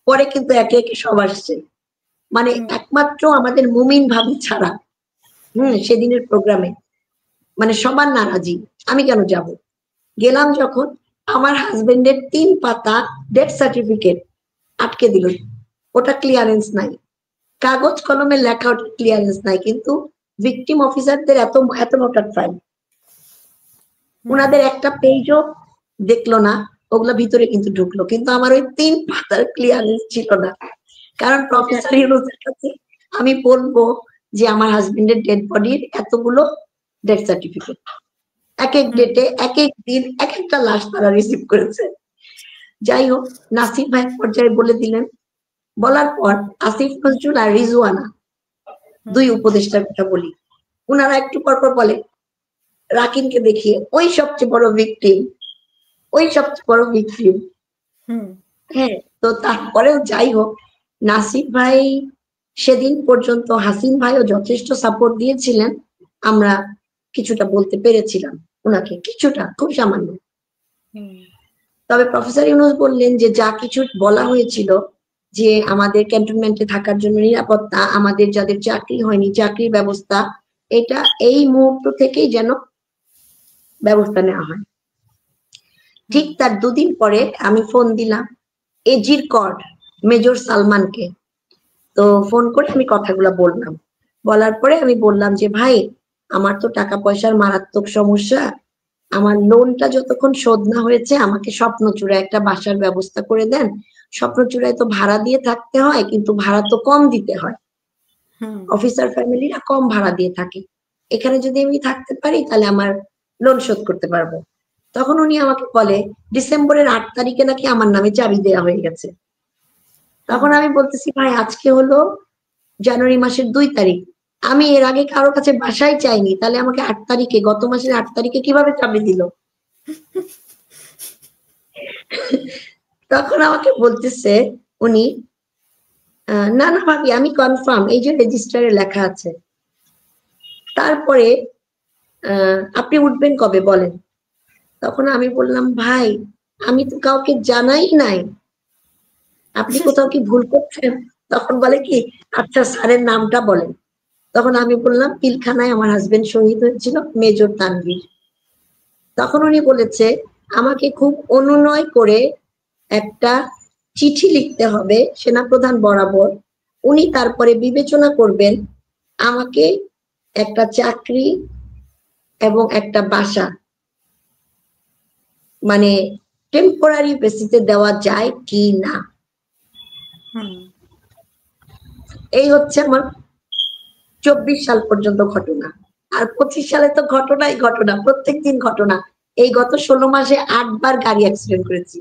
পরে কিন্তু একে একে সব আসছে, মানে একমাত্র আমাদের মুমিন ভাবি ছাড়া সেদিনের প্রোগ্রামে মানে সবার নারাজি। আমি কেন যাব? গেলাম যখন, আমার হাজবেন্ডের 3 পাতা ডেথ সার্টিফিকেট আটকে দিল, ওটা ক্লিয়ারেন্স নাই, কাগজ কলমে লেখা ওটা ক্লিয়ারেন্স নাই, কিন্তু ভিকটিম অফিসারদের এত এত মোটা ফাইল, ওনাদের একটা পেজও দেখলো না, ওগুলো ভিতরে কিন্তু ঢুকলো, কিন্তু আমার ওই 3 পাতার ক্লিয়ারেন্স ছিল না। কারণ প্রফেসর ইউনূসের কাছে আমি বলবো যে আমার হাজবেন্ডের ডেড বডির এতগুলো ডেথ সার্টিফিকেট, এক এক ডেটে এক এক দিন এক একটা লাশ তারা রিসিভ করেছে। যাই হোক, নাসির ভাই পর্যায়ে বলে দিলেন, বলার পর আসিফ নজরুল আর রিজওয়ানা 2 উপদেষ্টার কথা বলি, ওনারা একটু পর পর বলে রাকিনকে দেখিয়ে ওই সবচেয়ে বড় ভিকটিম, ওই সবচেয়ে বড় ভিকটিম। হ্যাঁ, তো তারপরেও যাই হোক, নাসির ভাই সেদিন পর্যন্ত হাসিন ভাইও যথেষ্ট সাপোর্ট দিয়েছিলেন, আমরা কিছুটা বলতে পেরেছিলাম ওনাকে, কিছুটা, খুব সামান্য। তবে প্রফেসর ইউনূস বললেন যে যা কিছু বলা হয়েছিল যে আমাদের ক্যান্টনমেন্টে থাকার জন্য নিরাপত্তা, আমাদের যাদের চাকরি হয়নি চাকরির ব্যবস্থা, এটা এই মুহূর্ত থেকেই যেন ব্যবস্থা নেওয়া হয়। ঠিক তার 2 দিন পরে আমি ফোন দিলাম এজির কর্ড মেজর সালমানকে, তো ফোন করে আমি কথাগুলো বললাম, বলার পরে আমি বললাম যে ভাই আমার তো টাকা পয়সার মারাত্মক সমস্যা, আমার লোনটা যতক্ষণ শোধ না হয়েছে আমাকে স্বপ্নচূড়ায় একটা বাসার ব্যবস্থা করে দেন। স্বপ্নচূড়ায় তো ভাড়া দিয়ে থাকতে হয়, কিন্তু ভাড়া তো কম দিতে হয়, অফিসার ফ্যামিলিরা কম ভাড়া দিয়ে থাকে, এখানে যদি আমি থাকতে পারি তাহলে আমার লোন শোধ করতে পারবো। তখন উনি আমাকে বলে ডিসেম্বরের 8 তারিখে নাকি আমার নামে চাবি দেওয়া হয়ে গেছে। তখন আমি বলতেছি ভাই আজকে হলো জানুয়ারি মাসের 2 তারিখ, আমি এর আগে কারোর কাছে বাসায় চাইনি, তাহলে আমাকে 8 তারিখে, গত মাসের 8 তারিখে কিভাবে চাবি দিল? তখন আমাকে বলতেছে উনি, না না ভাবি আমি কনফার্ম, এই যে রেজিস্টারে লেখা আছে। তারপরে আপনি উঠবেন কবে বলেন? তখন আমি বললাম ভাই আমি তো কাউকে জানাই নাই, আপনি কোথাও কি ভুল করছেন? তখন বলে কি আচ্ছা স্যারের নামটা বলেন। তখন আমি বললাম পিলখানায় আমার হাজবেন্ড শহীদ হয়েছিল, মেজর তানভীর। তখন উনি বলেছে আমাকে খুব অনুনয় করে একটা চিঠি লিখতে হবে সেনাপ্রধান বরাবর, উনি তারপরে বিবেচনা করবেন আমাকে একটা চাকরি এবং একটা বাসা মানে টেম্পোরারি বেসিসে দেওয়া যায় কি না। এই হচ্ছে আমার 24 সাল পর্যন্ত ঘটনা। আর 25 সালে তো ঘটনাই ঘটনা, প্রত্যেক দিন ঘটনা। এই গত 16 মাসে 8 বার গাড়ি অ্যাক্সিডেন্ট করেছি,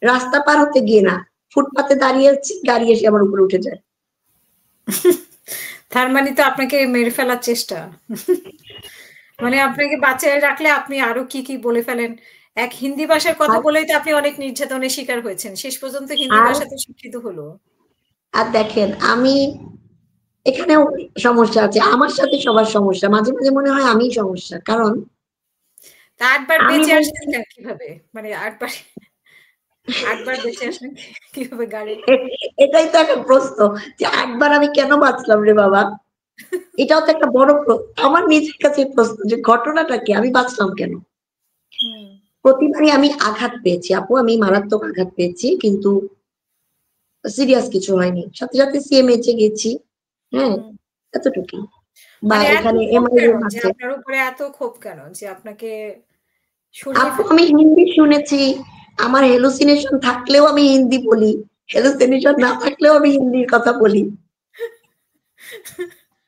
রাস্তা পার হতে গিয়ে না, ফুটপাতে দাঁড়িয়ে আছি, গাড়ি এসে আমার উপরে উঠে যায়। তার মানে তো আপনাকে মেরে ফেলার চেষ্টা, মানে আপনাকে বাঁচিয়ে রাখলে আপনি আরো কি কি বলে ফেলেন। এক হিন্দি ভাষার কথা বলেই তো আপনি অনেক নির্যাতনের শিকার হয়েছেন, শেষ পর্যন্ত হিন্দি ভাষাতে শিক্ষিত হলো। আর দেখেন আমি এখানেও সমস্যা আছে, আমার সাথে সবার সমস্যা, মাঝে মাঝে মনে হয় আমিই সমস্যা। কারণ 8 বার আমি বেঁচে আসলেন কিভাবে, মানে 8 বার বেঁচে আসলেন কিভাবে গাড়ি? এটাই তো একটা প্রশ্ন যে 8 বার আমি কেন বাঁচলাম রে বাবা, এটাও তো একটা বড় প্রশ্ন আমার নিজের কাছে, প্রশ্ন যে ঘটনাটা কি, আমি বাঁচলাম কেন? প্রতিবারই আমি আঘাত পেয়েছি আপু, আমি মারাত্মক আঘাত পেয়েছি, কিন্তু সিরিয়াস কিছু হয়নি, সাথে সাথে সিএমএইচে গেছি, হ্যাঁ এতটুকুই। বা মানে এত এখানে ক্ষোভ কেন, এমআইএম যে আছে। আপনার উপরে এত ক্ষোভ কেন যে আপনাকে আপু আমি হিন্দি শুনেছি, আমার হ্যালুসিনেশন থাকলেও আমি হিন্দি বলি, হ্যালুসিনেশন না থাকলেও আমি হিন্দির কথা বলি,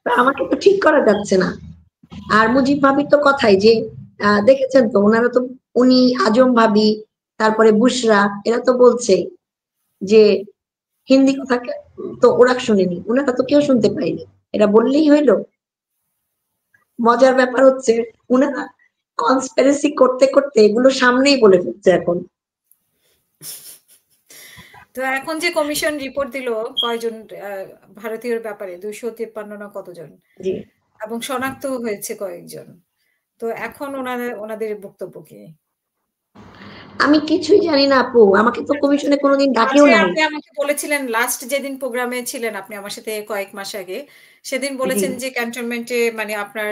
আমাকে তো ঠিক করা যাচ্ছে না। আর মুজিব ভাবির তো কথাই যে দেখেছেন তো ওনারা তো, উনি আজম ভাবি তারপরে বুশরা এরা তো বলছে যে হিন্দি কথা তো ওরা শুনেনি, ওনারা তো কেউ শুনতে পায়নি, এরা বললেই হইলো। মজার ব্যাপার হচ্ছে ওনারা কনস্পিরেসি করতে করতে এগুলো সামনেই বলে ফেলছে এখন। তো এখন যে কমিশন রিপোর্ট দিল কয়জন ভারতীয়র ব্যাপারে, 253 না কতজন, এবং শনাক্ত হয়েছে কয়েকজন, তো এখন ওনাদের বক্তব্য কি? আমি কিছুই জানি না আপু, আমাকে তো কমিশনে কোনোদিন ডাকেও মাঝে নাই। আপনি আমাকে বলেছিলেন লাস্ট যেদিন প্রোগ্রামে ছিলেন আপনি আমার সাথে কয়েক মাস আগে, সেদিন জি। বলেছেন যে ক্যান্টনমেন্টে মানে আপনার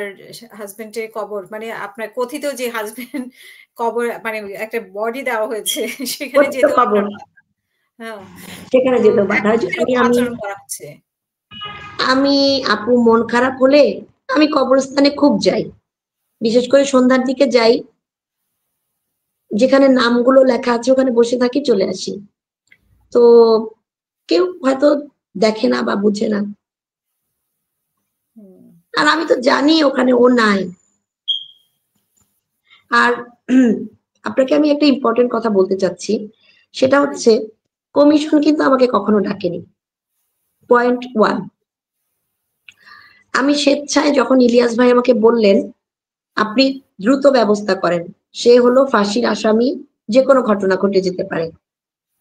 হাসব্যান্ডের কবর মানে আপনার কথিত যে হাসব্যান্ড কবর মানে একটা বডি দেওয়া হয়েছে সেখানে কথিত যেতেও খবর, আপনার বাধা। হ্যাঁ। সেখানে তো যেতেও বাধা এখন হয়। যদি কিরকম আমি আচরণ করা হচ্ছে? আমি আপু মন খারাপ হলে আমি কবরস্থানে খুব যাই, বিশেষ করে সন্ধ্যার দিকে যাই, যেখানে নামগুলো লেখা আছে ওখানে বসে থাকি, চলে আসি। তো কেউ হয়তো দেখে না বা বুঝে না, হুম, আর আমি তো জানি ওখানে ও নাই। আর আপনাকে আমি একটা ইম্পর্টেন্ট কথা বলতে চাচ্ছি, সেটা জি, হচ্ছে কমিশন কিন্তু আমাকে কখনো ডাকেনি। পয়েন্ট ওয়ান, আমি স্বেচ্ছায় যখন ইলিয়াস ভাই আমাকে বললেন আপনি দ্রুত ব্যবস্থা করেন, সে হলো ফাঁসির আসামি, যে কোনো ঘটনা ঘটে যেতে পারে,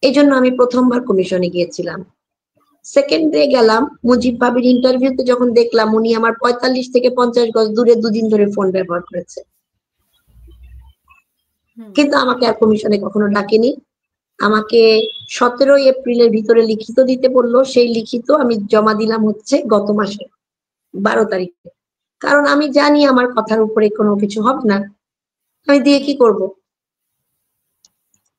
এই জন্য আমি প্রথমবার কমিশনে গিয়েছিলাম। সেকেন্ড ডে গেলাম, মুজিব ভাবির ইন্টারভিউতে যখন দেখলাম উনি আমার 45 থেকে 50 গজ দূরে দুদিন ধরে ফোন ব্যবহার করেছে, হুম, কিন্তু আমাকে আর কমিশনে কখনো ডাকেনি। আমাকে 17 এপ্রিলের ভিতরে লিখিত দিতে বললো, সেই লিখিত আমি জমা দিলাম হচ্ছে গত মাসে 12 তারিখে। কারণ আমি জানি আমার কথার উপরে কোনো কিছু হবে না, আমি দিয়ে হুম। কি করব?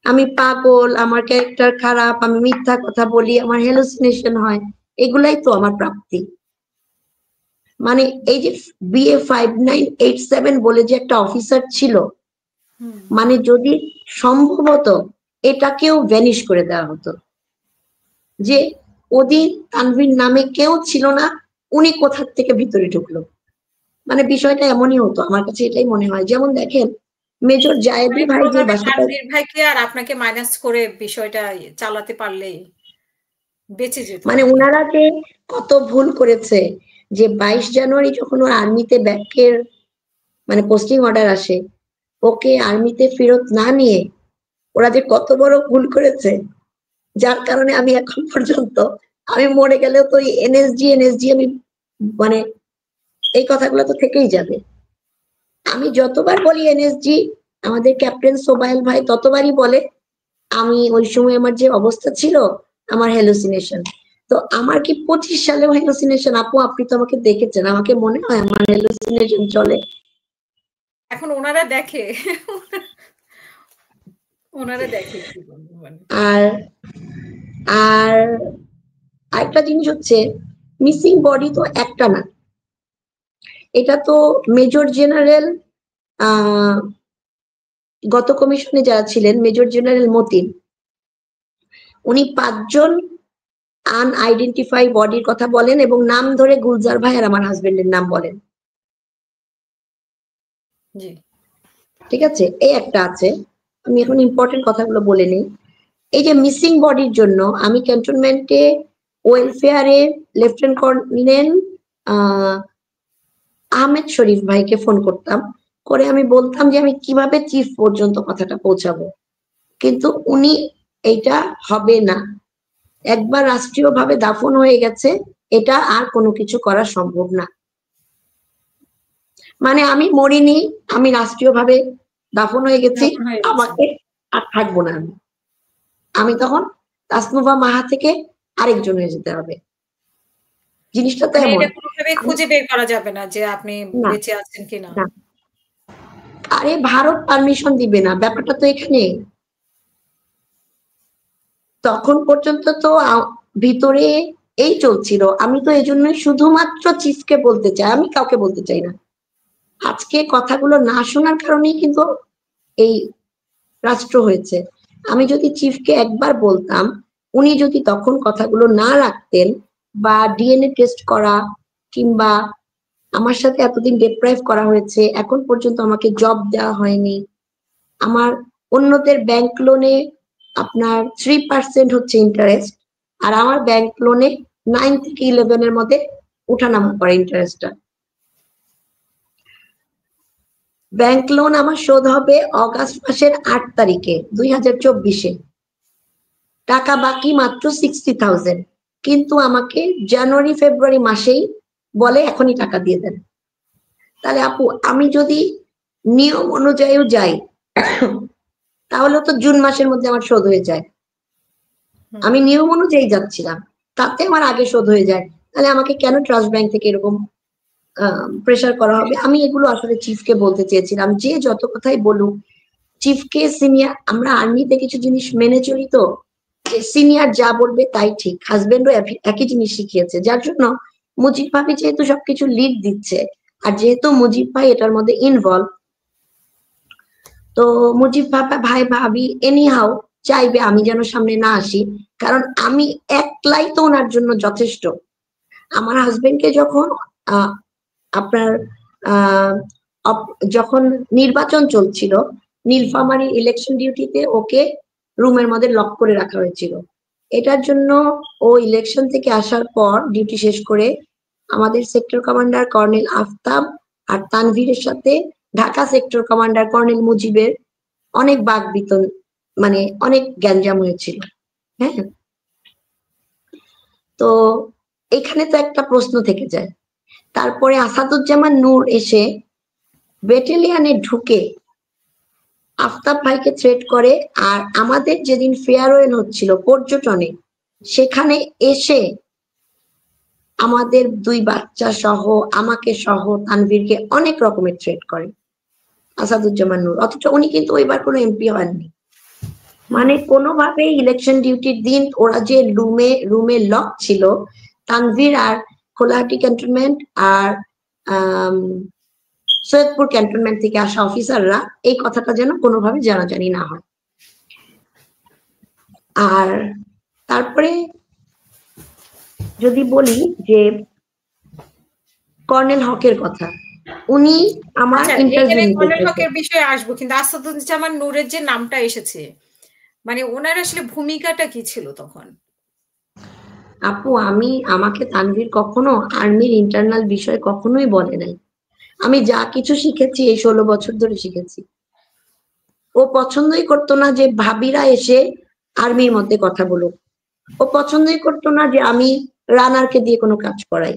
আমি পাগল, আমার ক্যারেক্টার খারাপ, আমি মিথ্যা কথা বলি, আমার হ্যালুসিনেশন হয়, এগুলাই তো আমার প্রাপ্তি। মানে এই যে BA 5987 বলে যে একটা অফিসার ছিল, হুম, মানে যদি সম্ভবত এটাকেও ভ্যানিশ করে দেওয়া হতো, যে ওদিন তানভীর নামে কেউ ছিল না, উনি কোথার থেকে ভিতরে ঢুকলো, মানে বিষয়টা এমনই হতো, আমার কাছে এটাই মনে হয়। যেমন দেখেন মেজর জায়েদি মানে ভাই যে কোনোভাবে বাসাটা, তানভীর ভাইকে আর আপনাকে মাইনাস করে বিষয়টা চালাতে পারলেই বেঁচে যেত মানে আরকি। ওনারা যে কত ভুল করেছে, যে 22 জানুয়ারি যখন ওর আর্মিতে ব্যাকের মানে পোস্টিং অর্ডার আসে, ওকে আর্মিতে ফেরত না নিয়ে ওরা যে কত বড় ভুল করেছে, যার কারণে আমি এখন পর্যন্ত, আমি মরে গেলেও তো এনএসজি আমি মানে এই কথাগুলো তো থেকেই যাবে। আমি যতবার বলি এনএসজি, আমাদের ক্যাপ্টেন সোবাইল ভাই ততবারই বলে আমি ওই সময় আমার যে অবস্থা ছিল, আমার হ্যালুসিনেশন। তো আমার কি 25 সালেও হ্যালুসিনেশন? আপু আপনি তো আমাকে দেখেছেন, আমাকে মনে হয় আমার হ্যালুসিনেশন চলে। এখন উনারা দেখে উনারা দেখে কি বলবো মানে। আর আর আরেকটা জিনিস হচ্ছে, মিসিং বডি তো একটা না, এটা তো মেজর জেনারেল, গত কমিশনে যারা ছিলেন মেজর জেনারেল মতিন, উনি 5 জন আনআইডেন্টিফাই বডির কথা বলেন এবং নাম ধরে গুলজার ভাই আর আমার হাজবেন্ডের নাম বলেন। জি। ঠিক আছে, এই একটা আছে। আমি এখন ইম্পর্টেন্ট কথাগুলো বলে নিই। এই যে মিসিং বডির জন্য আমি ক্যান্টনমেন্টে ওয়েলফেয়ারে লেফটেন্যান্ট কর্নেল আহমেদ শরীফ ভাইকে ফোন করতাম, করে আমি বলতাম যে আমি কিভাবে চিফ পর্যন্ত কথাটা পৌঁছাবো, কিন্তু উনি এইটা হবে না, একবার রাষ্ট্রীয়ভাবে দাফন হয়ে গেছে, এটা আর কোনো কিছু করা সম্ভব না। মানে আমি মরিনি, আমি রাষ্ট্রীয়ভাবে দাফন হয়ে গেছি, দাফন হয়ে গেছে। আমাকে আর থাকবো না আমি, আমি তখন তাসনুভা মাহা থেকে আরেকজন হয়ে যেতে হবে। জিনিসটা তো মানে এমন। এটা কোনোভাবেই খুঁজে বের করা যাবে না যে আপনি না, বেঁচে আছেন কিনা। না, আরে ভারত পারমিশন দিবে না, ব্যাপারটা তো এখানে। তখন পর্যন্ত তো ভিতরে এই চলছিল, আমি তো এই জন্যই শুধুমাত্র চিফকে বলতে চাই, আমি কাউকে বলতে চাই না। আজকে কথাগুলো না শোনার কারণেই কিন্তু এই রাষ্ট্র হয়েছে। আমি যদি চিফকে একবার বলতাম, উনি যদি তখন কথাগুলো না রাখতেন, বা ডিএনএ টেস্ট করা, কিংবা আমার সাথে এতদিন ডিপ্রাইভ করা হয়েছে, এখন পর্যন্ত আমাকে জব দেওয়া হয়নি, আমার অন্যদের ব্যাংক লোনে আপনার 3% হচ্ছে ইন্টারেস্ট, আর আমার ব্যাংক লোনে 9 থেকে 11 এর মধ্যে উঠানামা করে ইন্টারেস্টটা। ব্যাংক লোন আমার শোধ হবে অগাস্ট মাসের 8 তারিখে 2024-এ, টাকা বাকি মাত্র 60,000, কিন্তু আমাকে জানুয়ারি ফেব্রুয়ারি মাসেই বলে এখনই টাকা দিয়ে দেন। তাহলে আপু আমি যদি নিয়ম অনুযায়ীও যাই, তাহলে তো জুন মাসের মধ্যে আমার শোধ হয়ে যায়। আমি নিয়ম অনুযায়ী যাচ্ছিলাম, তাতে আমার আগে শোধ হয়ে যায়। তাহলে আমাকে কেন ট্রাস্ট ব্যাংক থেকে এরকম প্রেসার করা হবে? আমি এগুলো আসলে চিফকে বলতে চেয়েছিলাম, যে যত কথাই বলুক, চিফকে সিনিয়র, আমরা আর্মিতে কিছু জিনিস মেনে চলি তো, যে সিনিয়র যা বলবে তাই ঠিক। হাজবেন্ডও একই জিনিস শিখিয়েছে, যার জন্য মুজিব ভাবি যেহেতু সবকিছু লিড দিচ্ছে, আর যেহেতু মুজিব ভাই এটার মধ্যে ইনভলভ, তো মুজিব ভাই ভাবি এনি হাউ চাইবে আমি যেন সামনে না আসি, কারণ আমি একলাই তো ওনার জন্য যথেষ্ট। আমার হাজবেন্ডকে যখন আপনার যখন নির্বাচন চলছিল, নীলফামারী ইলেকশন ডিউটিতে ওকে রুমের মধ্যে লক করে রাখা হয়েছিল। এটার জন্য ও ইলেকশন থেকে আসার পর ডিউটি শেষ করে আমাদের সেক্টর কমান্ডার কর্নেল আফতাব আর তানভীরের সাথে ঢাকা সেক্টর কমান্ডার কর্নেল মুজিবের অনেক বাকবিতন, মানে অনেক গ্যাঞ্জাম হয়েছিল। হ্যাঁ, তো এখানে তো একটা প্রশ্ন থেকে যায়। তারপরে আসাদুজ্জামান নূর এসে ব্যাটালিয়ানে ঢুকে আফতাব ভাইকে থ্রেট করে, আর আমাদের যেদিন ফেয়ারওয়েল হচ্ছিল পর্যটনে, সেখানে এসে আমাদের 2 বাচ্চা সহ, আমাকে সহ, তানভীরকে অনেক রকমের থ্রেট করে আসাদুজ্জামান নূর। অথচ উনি কিন্তু ওইবার কোনো এমপি হননি। মানে কোনোভাবে ইলেকশন ডিউটির দিন ওরা যে রুমে লক ছিল, তানভীর আর খোলাহাটি ক্যান্টনমেন্ট আর সৈয়দপুর ক্যান্টনমেন্ট থেকে আসা অফিসাররা, এই কথাটা যেন কোনোভাবে জানাজানি না হয়। আর তারপরে যদি বলি যে কর্নেল হকের কথা, উনি আমার ইন্টারভিউ কর্নেল হকের বিষয়ে আসবো, কিন্তু আসাদুজ্জামান নূরের যে নামটা এসেছে, মানে ওনার আসলে ভূমিকাটা কি ছিল তখন? আপু, আমাকে তানভীর কখনো আর্মির ইন্টারনাল বিষয় কখনোই বলে নাই। আমি যা কিছু শিখেছি এই 16 বছর ধরে শিখেছি। ও পছন্দই করতো না যে ভাবিরা এসে আর্মির মধ্যে কথা বলুক। ও পছন্দই করতো না যে আমি রানারকে দিয়ে কোনো কাজ করাই।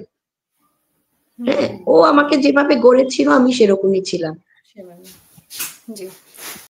হ্যাঁ, ও আমাকে যেভাবে গড়েছিল আমি সেরকমই ছিলাম। জি।